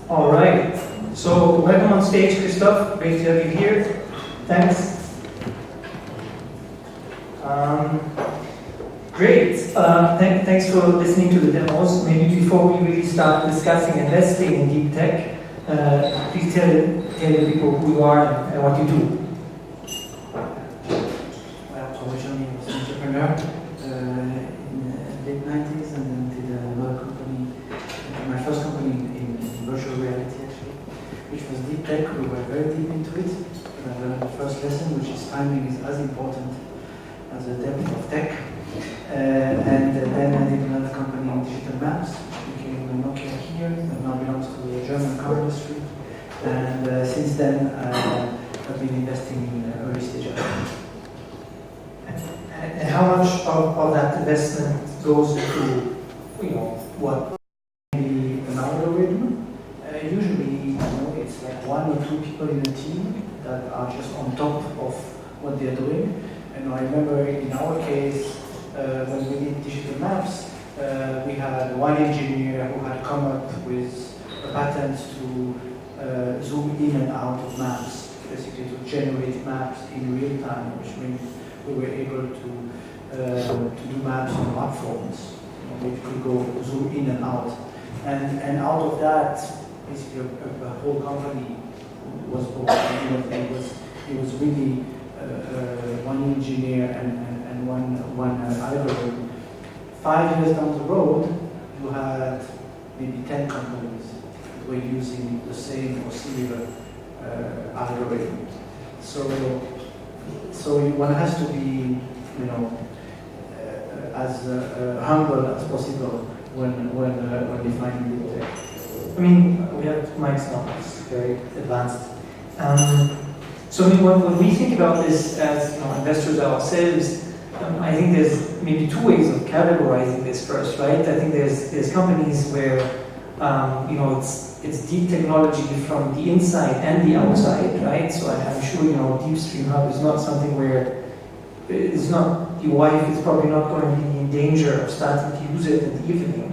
All right. So welcome on stage, Christophe. Great to have you here. Thanks. Great. Thanks for listening to the demos. Maybe before we really start discussing investing in deep tech, please tell the people who you are and what you do. Well, originally I was an entrepreneur in the late 90s, and then did another company, my first company in virtual reality actually, which was deep tech. We were very deep into it. And I learned the first lesson, which is timing is as important as the depth of tech. And then I did another company in digital maps, which became Nokia here, that now belongs to the German car industry. And since then, I've been investing in early stage companies. And how much of that investment goes to, what? Maybe an algorithm. Usually, it's like one or two people in a team that are just on top of what they're doing. And I remember in our case, when we did digital maps, we had one engineer who had come up with a patent to zoom in and out of maps, basically to generate maps in real time, which means we were able to do maps on smartphones. We could go zoom in and out. And out of that, basically a whole company was born. It was really one engineer and one algorithm. 5 years down the road, you had maybe 10 companies that were using the same or similar algorithm. So one has to be, as humble as possible when defining the tech. I mean, we have mics now. It's very advanced. So when we think about this as investors ourselves, I think there's maybe two ways of categorizing this first, right? I think there's companies where it's deep technology from the inside and the outside, right? So I'm sure Deep Stream Hub is not something where it's not your wife is probably not going to be in danger of starting to use it in the evening.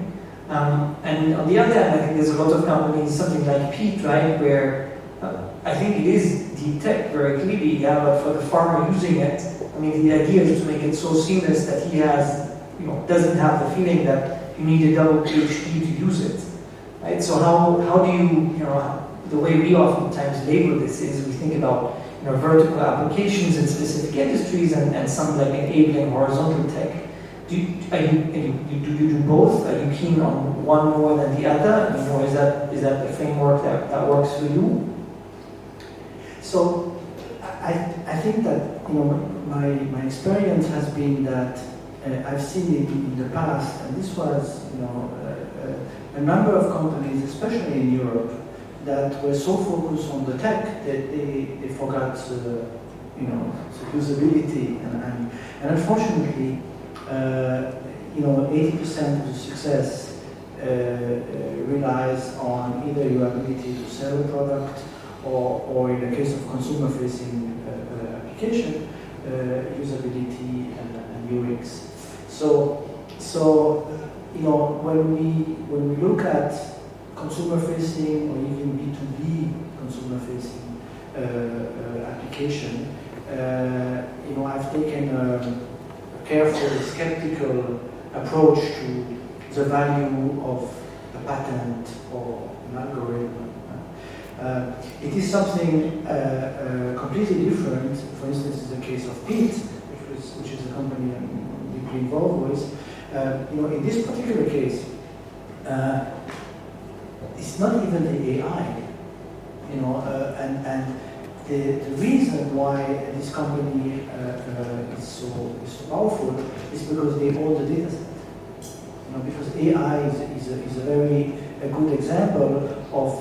And on the other hand, I think there's a lot of companies, something like Pete, right, where I think it is deep tech very clearly, but for the farmer using it, I mean, the idea is to make it so seamless that he doesn't have the feeling that you need a double PhD to use it, right? So how do you, the way we oftentimes label this is we think about, vertical applications in specific industries and some like enabling horizontal tech. Do you do both? Are you keen on one more than the other? Or is that the framework that works for you? So I think that my experience has been that I've seen it in the past, and this was a number of companies, especially in Europe, that were so focused on the tech that they forgot the usability and unfortunately 80% of the success relies on either your ability to sell a product or in the case of consumer-facing application, usability and UX. So when we look at consumer-facing or even B2B consumer-facing application, I've taken a careful, skeptical approach to the value of a patent or an algorithm. It is something completely different. For instance, in the case of Pete, which is a company I'm deeply involved with. In this particular case, it's not even the AI. And the reason why this company is so powerful is because they hold the data set. Because AI is a very good example of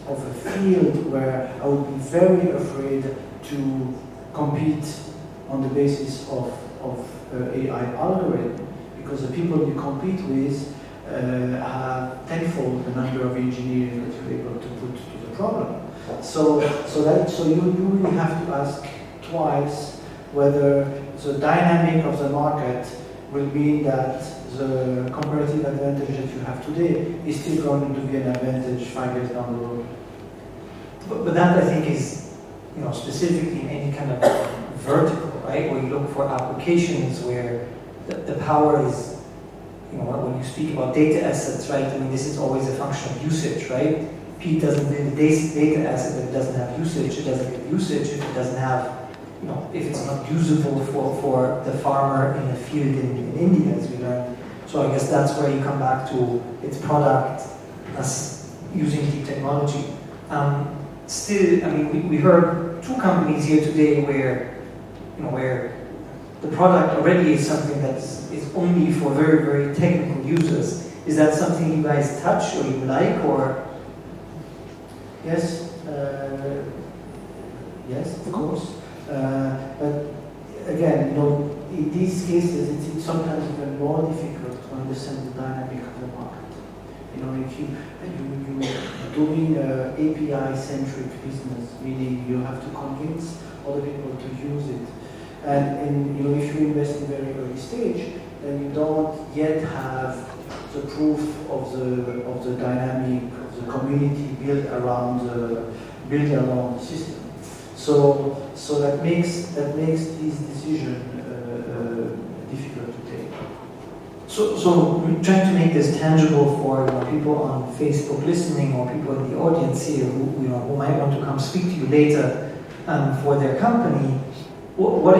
a field where I would be very afraid to compete on the basis of AI algorithm, because the people you compete with have tenfold the number of engineers that you're able to put to the problem. So you really have to ask twice whether the dynamic of the market will mean that the comparative advantage that you have today is still going to be an advantage 5 years down the road. But that I think is, specifically in any kind of vertical, right? Where you look for applications where the power is, when you speak about data assets, right? I mean, this is always a function of usage, right? Pete doesn't build a data asset if it doesn't have usage. It doesn't get usage if it doesn't have, if it's not usable for the farmer in a field in India, as we learned. So I guess that's where you come back to its product as using deep technology. Still, I mean, we heard 2 companies here today where, where the product already is something that is only for very, very technical users. Is that something you guys touch or you like, or? Yes, yes, of course. But again, in these cases, it's sometimes even more difficult to understand the dynamic of the market. If you're doing API-centric business, meaning you have to convince other people to use it, and if you invest in very early stage, then you don't yet have the proof of the dynamic of the community built around the system. So that makes this decision difficult to take. So trying to make this tangible for people on Facebook listening or people in the audience here who might want to come speak to you later for their company. What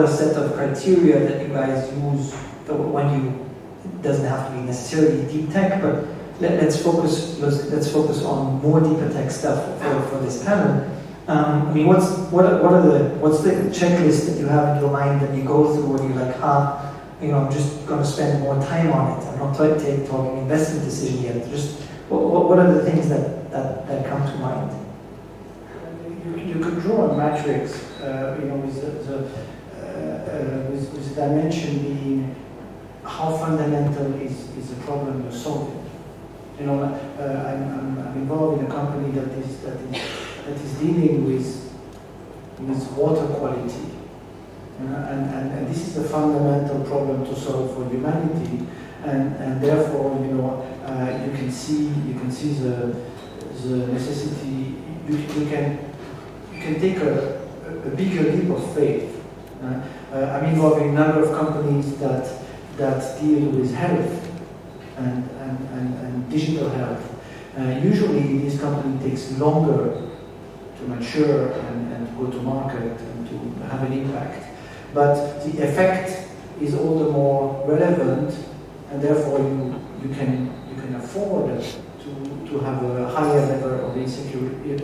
are a set of criteria that you guys use when it doesn't have to be necessarily deep tech, but let's focus on more deeper tech stuff for this panel. I mean, what's the checklist that you have in your mind that you go through when you're like, I'm just going to spend more time on it. I'm not talking investment decision yet. Just what are the things that come to mind? You could draw a matrix, with the dimension being how fundamental is the problem you're solving. I'm involved in a company that is dealing with water quality, and this is a fundamental problem to solve for humanity, and therefore you can see the necessity. You can take a bigger leap of faith. I'm involved in a number of companies that deal with health and digital health. Usually this company takes longer to mature and go to market and to have an impact. But the effect is all the more relevant, and therefore you can afford to have a higher level of insecurity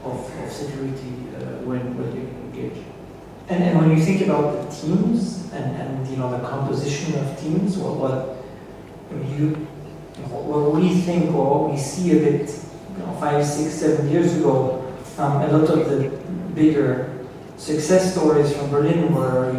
of security when you engage. And when you think about the teams and the composition of teams, what we think or what we see a bit 5, 6, 7 years ago, a lot of the bigger success stories from Berlin were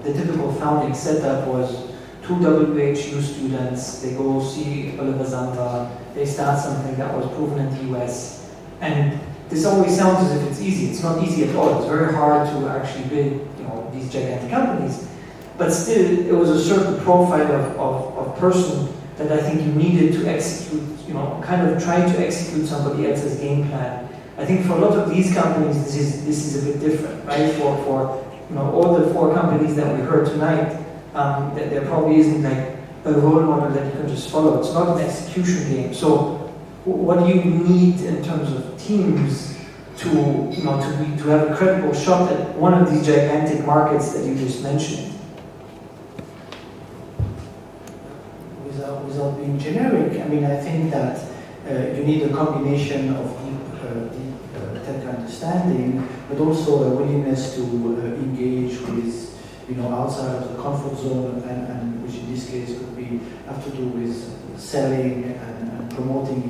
the typical founding setup was 2 WHU students, they go see Oliver Santa, they start something that was proven in the US, and this always sounds as if it's easy. It's not easy at all. It's very hard to actually build these gigantic companies. But still, it was a certain profile of person that I think you needed to execute, kind of try to execute somebody else's game plan. I think for a lot of these companies, this is a bit different, right? For all the 4 companies that we heard tonight, there probably isn't like a role model that you can just follow. It's not an execution game. So what do you need in terms of teams to have a credible shot at one of these gigantic markets that you just mentioned? Without being generic, I mean, I think that you need a combination of deep tech understanding, but also a willingness to engage with, outside of the comfort zone, and which in this case could have to do with selling and promoting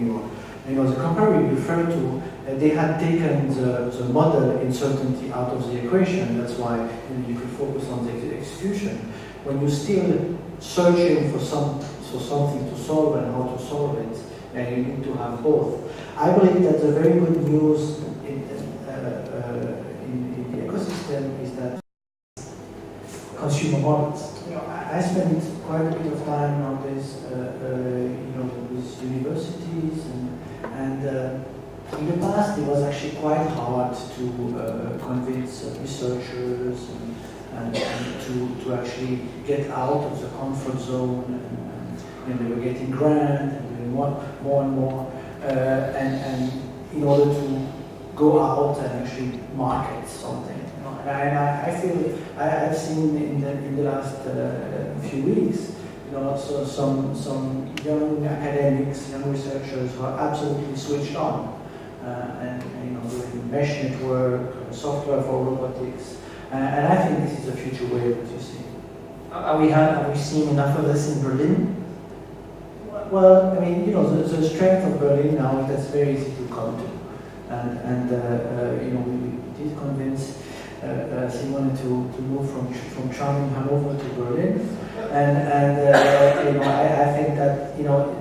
the company we referred to. They had taken the model uncertainty out of the equation. That's why you could focus on the execution. When you're still searching for something to solve and how to solve it, and you need to have both. I believe that the very good news in the ecosystem is that consumer models. I spent quite a bit of time on this, with universities, and in the past it was actually quite hard to convince researchers and to actually get out of the comfort zone, and they were getting grants and doing more and more, and in order to go out and actually market something. And I feel I've seen in the last few weeks, so some young academics, young researchers who are absolutely switched on, and doing mesh network, software for robotics, and I think this is a future wave that you see. Have we seen enough of this in Berlin? Well, I mean, the strength of Berlin now is that's very easy to come to, and we did convince Simone to move from charming Hanover to Berlin, and I think that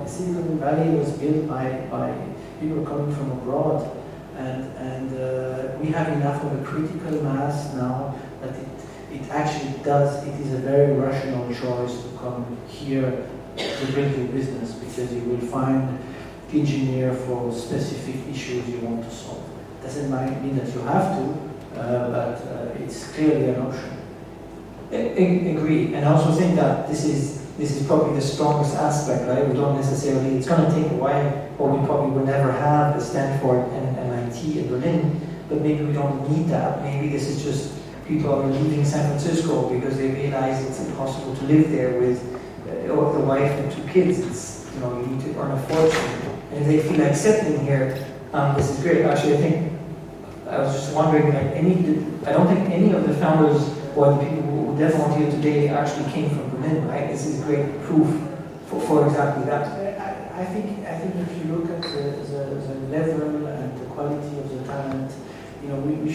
Silicon Valley was built by people coming from abroad, and we have enough of a critical mass now that it actually does. It is a very rational choice to come here to build your business, because you will find engineer for specific issues you want to solve. Doesn't mean that you have to, but it's clearly an option. Agree, and I also think that this is probably the strongest aspect, right? We don't necessarily, it's going to take a while, or we probably will never have a Stanford and MIT in Berlin, but maybe we don't need that. Maybe this is just people are leaving San Francisco because they realize it's impossible to live there with the wife and 2 kids. It's, you need to earn a fortune. And if they feel like settling here, this is great. Actually, I was just wondering, I don't think any of the founders or the people who definitely here today actually came from Berlin, right? This is great proof for exactly that. I think if you look at the level and the quality of the talent, we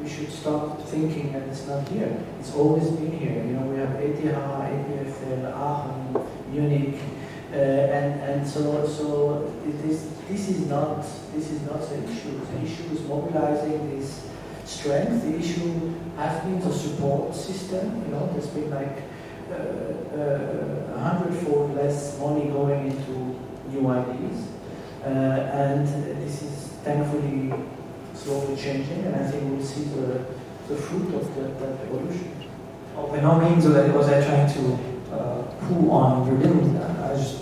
should stop thinking that it's not here. It's always been here. We have ETH, EPFL, Aachen, Munich, and so this is not the issue. The issue is mobilizing this strength. The issue has been the support system. There's been like 100-fold less money going into new ideas, and this is thankfully slowly changing, and I think we'll see the fruit of that evolution. By no means was I trying to poo on Berlin. I just,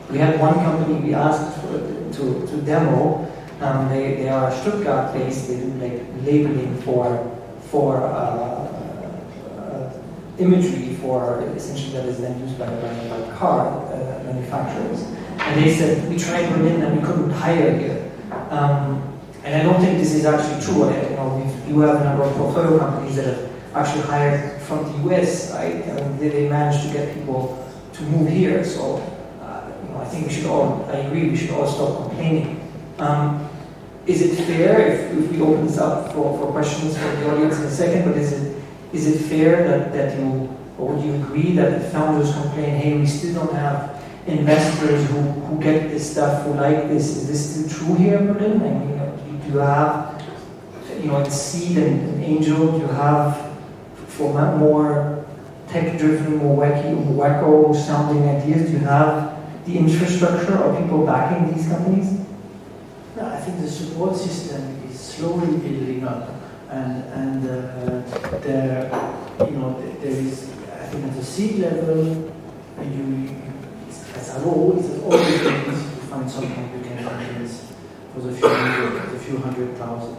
we had one company we asked to demo. They are Stuttgart based. They do like labeling for imagery for essentially that is then used by car manufacturers. And they said we tried Berlin and we couldn't hire here. And I don't think this is actually true. You have a number of portfolio companies that have actually hired from the US, right? They managed to get people to move here. So, I think I agree, we should all stop complaining. Is it fair, if we open this up for questions from the audience in a second, but is it fair that you, or would you agree that the founders complain, hey, we still don't have investors who get this stuff, who like this? Is this still true here in Berlin? I mean, do you have, in seed and angel, do you have, for more tech-driven, more wacko sounding ideas, do you have the infrastructure or people backing these companies? No, I think the support system is slowly building up, and there is, I think at the seed level, as always, it's always been easy to find something you can finance for the few hundred thousand.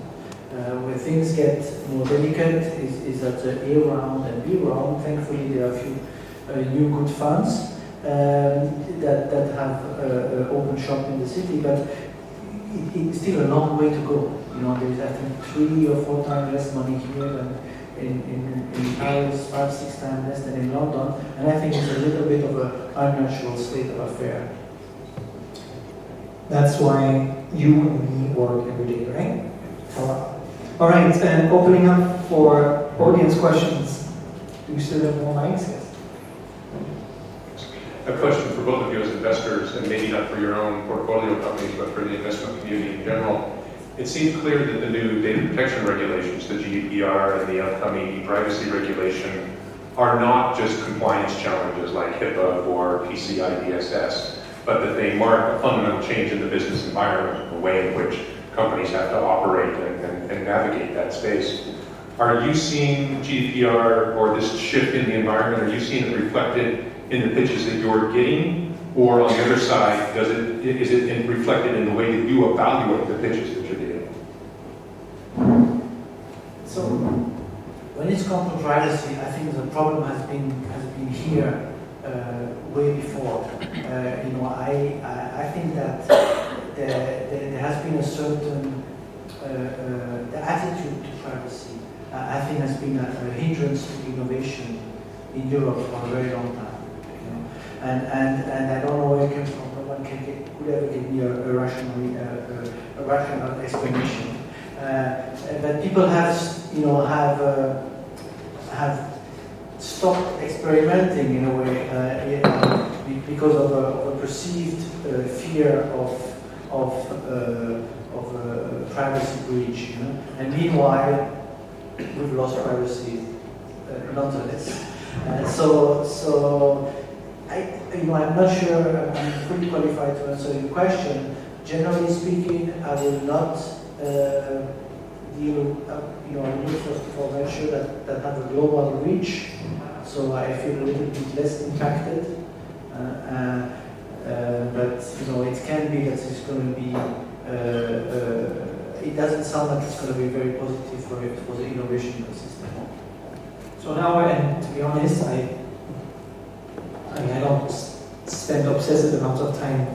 Where things get more delicate is at the A round and B round. Thankfully, there are a few new good funds that have opened shop in the city, but it's still a long way to go. There's I think 3 or 4 times less money here than in Paris, 5-6 times less than in London, and I think it's a little bit of an unnatural state of affair. That's why you and me work every day, right? All right, and opening up for audience questions. Do you still have more mics? Yes. A question for both of you as investors, and maybe not for your own portfolio companies, but for the investment community in general. It seems clear that the new data protection regulations, the GDPR and the upcoming e-privacy regulation, are not just compliance challenges like HIPAA or PCI DSS, but that they mark a fundamental change in the business environment, the way in which companies have to operate and navigate that space. Are you seeing GDPR or this shift in the environment, are you seeing it reflected in the pitches that you're getting? Or on the other side, is it reflected in the way that you evaluate the pitches that you're getting? So, when it's come to privacy, I think the problem has been here way before. I think that there has been a certain the attitude to privacy. I think has been a hindrance to innovation in Europe for a very long time. And I don't know where it came from. No one could ever give me a rational explanation. But people have stopped experimenting in a way because of a perceived fear of privacy breach. And meanwhile, we've lost privacy nonetheless. So I'm not sure I'm fully qualified to answer your question. Generally speaking, I will not deal. I look for venture that have a global reach, so I feel a little bit less impacted. But it can be that it's going to be. It doesn't sound like it's going to be very positive for the innovation ecosystem. So now, and to be honest, I don't spend obsessive amounts of time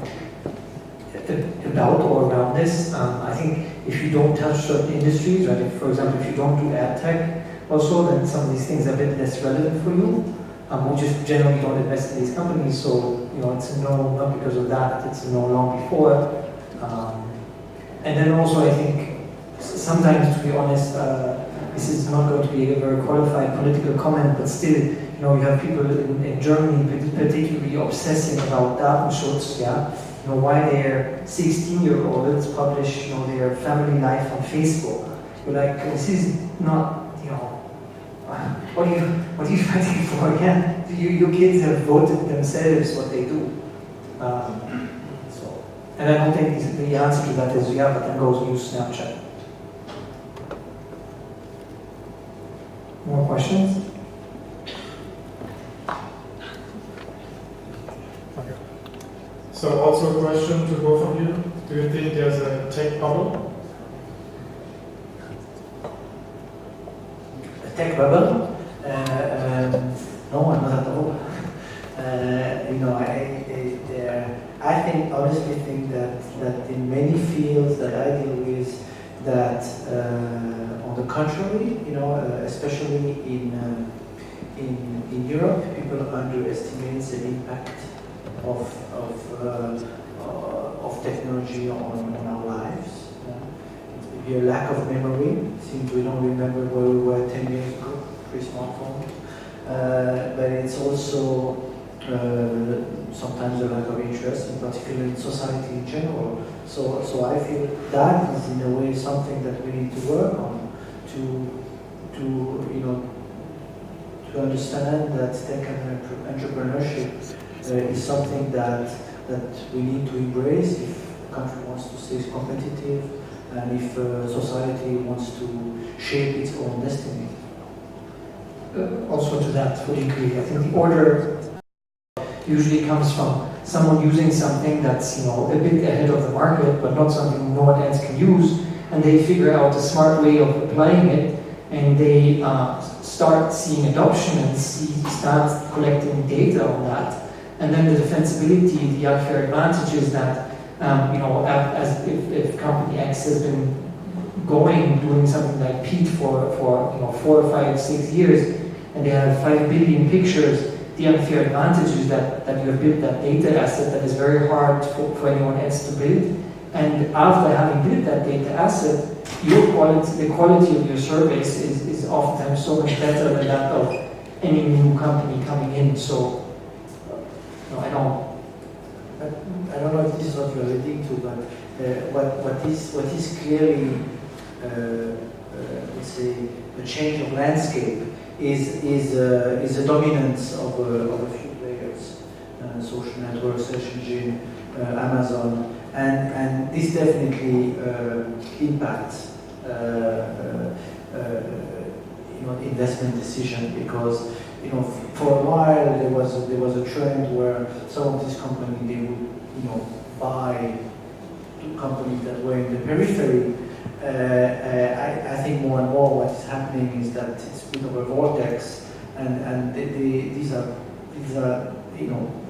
about or around this. I think if you don't touch certain industries, right? If, for example, if you don't do ad tech, also, then some of these things are a bit less relevant for you. We just generally don't invest in these companies, so it's a no, not because of that. It's a no long before. And then also, I think sometimes, to be honest, this is not going to be a very qualified political comment, but still, you have people in Germany particularly obsessing about Datenschutz, yeah? Why their 16-year-olds publish, their family life on Facebook. You're like, this is not, what are you fighting for? Yeah, your kids have voted themselves what they do. And I don't think the answer to that is, yeah, but then goes use Snapchat. More questions? So also a question to both of you. Do you think there's a tech bubble? A tech bubble? No, not at all. I honestly think that in many fields that I deal with, that on the contrary, especially in Europe, people underestimate the impact of technology on our lives. It's maybe a lack of memory, since we don't remember where we were 10 years ago, pre-smartphone. But it's also sometimes a lack of interest, in particular in society in general. So I feel that is in a way something that we need to work on to understand that tech and entrepreneurship is something that we need to embrace if a country wants to stay competitive and if society wants to shape its own destiny. Also to that, fully agree. I think the order usually comes from someone using something that's a bit ahead of the market, but not something no one else can use, and they figure out a smart way of applying it, and they start seeing adoption and start collecting data on that, and then the defensibility, the unfair advantages that as if company X has been doing something like Pete for 4, 5, 6 years, and they have 5 billion pictures. The unfair advantage is that you have built that data asset that is very hard for anyone else to build. And after having built that data asset, the quality of your service is oftentimes so much better than that of any new company coming in. So, I don't know if this is what you're alluding to, but what is clearly, let's say, a change of landscape is the dominance of a few players, social network, search engine, Amazon, and this definitely impacts investment decision, because for a while there was a trend where some of these companies, they would buy companies that were in the periphery. I think more and more what is happening is that it's a bit of a vortex, and these are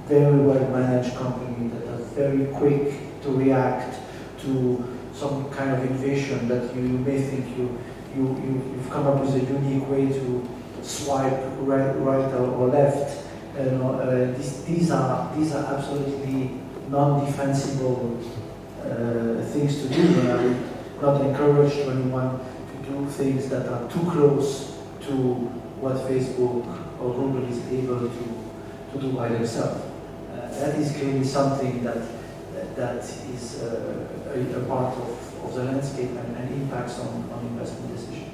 very well managed companies that are very quick to react to some kind of innovation that you may think you've come up with a unique way to swipe right or left. These are absolutely non-defensible things to do, and I would not encourage anyone to do things that are too close to what Facebook or Google is able to do by themselves. That is clearly something that is a part of the landscape and impacts on investment decisions.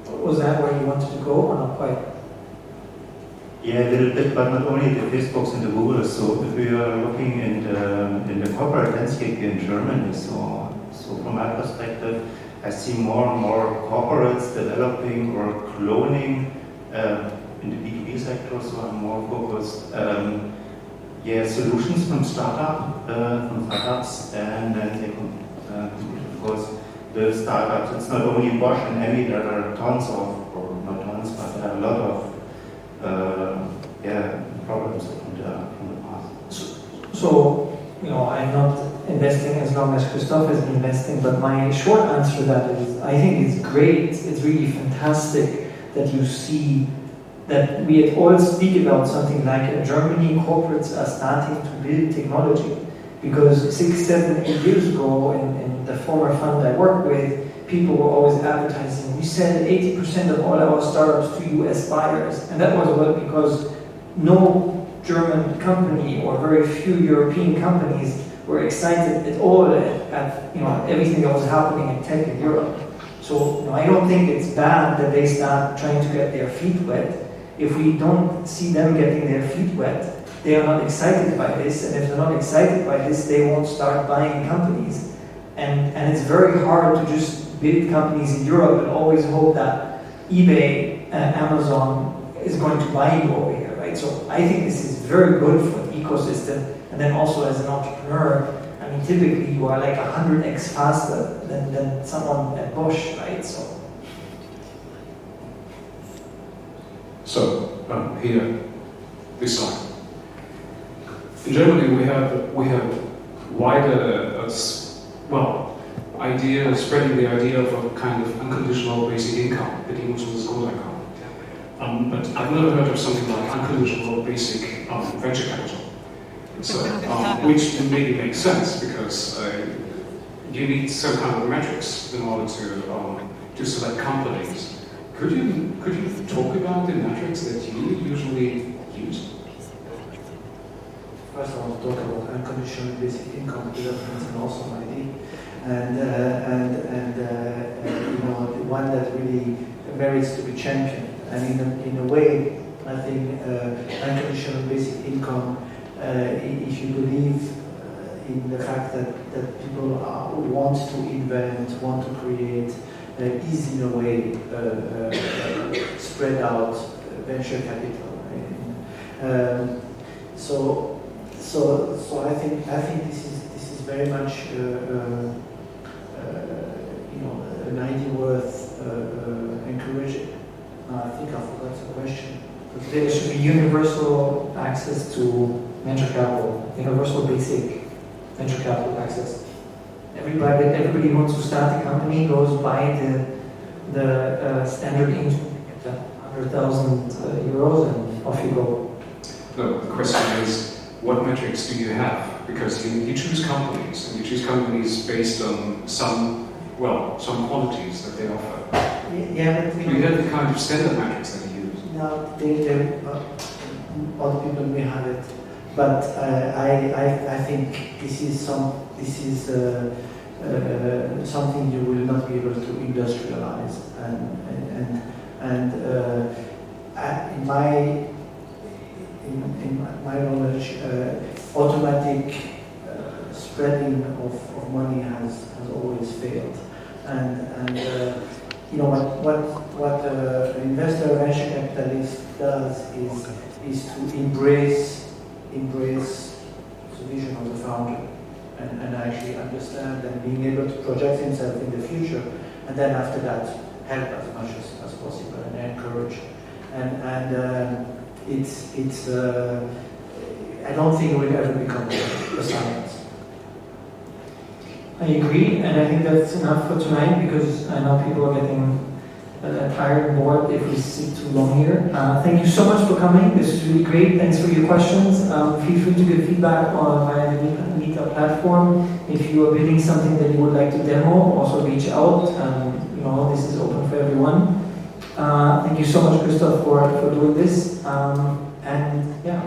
Was that where you wanted to go, or not quite? Yeah, a little bit, but not only the Facebooks and the Googles. So if we are looking in the corporate landscape here in Germany, so from my perspective, I see more and more corporates developing or cloning in the B2B sector. So I'm more focused, solutions from startups, and then they of course the startups. It's not only Bosch and Emmy. There are tons of, or not tons, but there are a lot of problems from the past. So, I'm not investing as long as Christophe has been investing, but my short answer to that is, I think it's great, it's really fantastic that you see that we all speak about something like in Germany, corporates are starting to build technology. Because 6, 7, 8 years ago, in the former fund I worked with, people were always advertising, we sell 80% of all our startups to US buyers. And that was because no German company or very few European companies were excited at all at everything that was happening in tech in Europe. So I don't think it's bad that they start trying to get their feet wet. If we don't see them getting their feet wet, they are not excited by this, and if they're not excited by this, they won't start buying companies. And it's very hard to just build companies in Europe and always hope that eBay and Amazon is going to buy you over here, right? So I think this is very good for the ecosystem. And then also as an entrepreneur, I mean, typically you are like 100x faster than someone at Bosch, right? So here, this side. In Germany, we have wider, spreading the idea of a kind of unconditional basic income, Bedingungsloses Grundeinkommen. But I've never heard of something like unconditional basic venture capital. So, which maybe makes sense because you need some kind of metrics in order to select companies. Could you talk about the metrics that you usually use? First, I want to talk about unconditional basic income because that's an awesome idea, and the one that really merits to be championed. And in a way, I think unconditional basic income, if you believe in the fact that people want to invent, want to create, is in a way spread out venture capital. Right? So I think this is very much an idea worth encouraging. I think I forgot the question. There should be universal access to venture capital, universal basic venture capital access. Everybody wants to start a company, goes buy the standard angel, 100,000 euros, and off you go. No, the question is, what metrics do you have? Because you choose companies, and you choose companies based on some qualities that they offer. Yeah, but do you have the kind of standard metrics that you use? No, other people may have it, but I think this is something you will not be able to industrialize, and in my knowledge, automatic spreading of money has always failed. And you know what an investor, venture capitalist does is to embrace the vision of the founder and actually understand and being able to project himself in the future, and then after that help as much as possible and encourage. And it's I don't think it will ever become a science. I agree, and I think that's enough for tonight because I know people are getting tired and bored if we sit too long here. Thank you so much for coming. This is really great. Thanks for your questions. Feel free to give feedback via the Meetup platform. If you are building something that you would like to demo, also reach out. You know, this is open for everyone. Thank you so much, Christophe, for doing this. And yeah.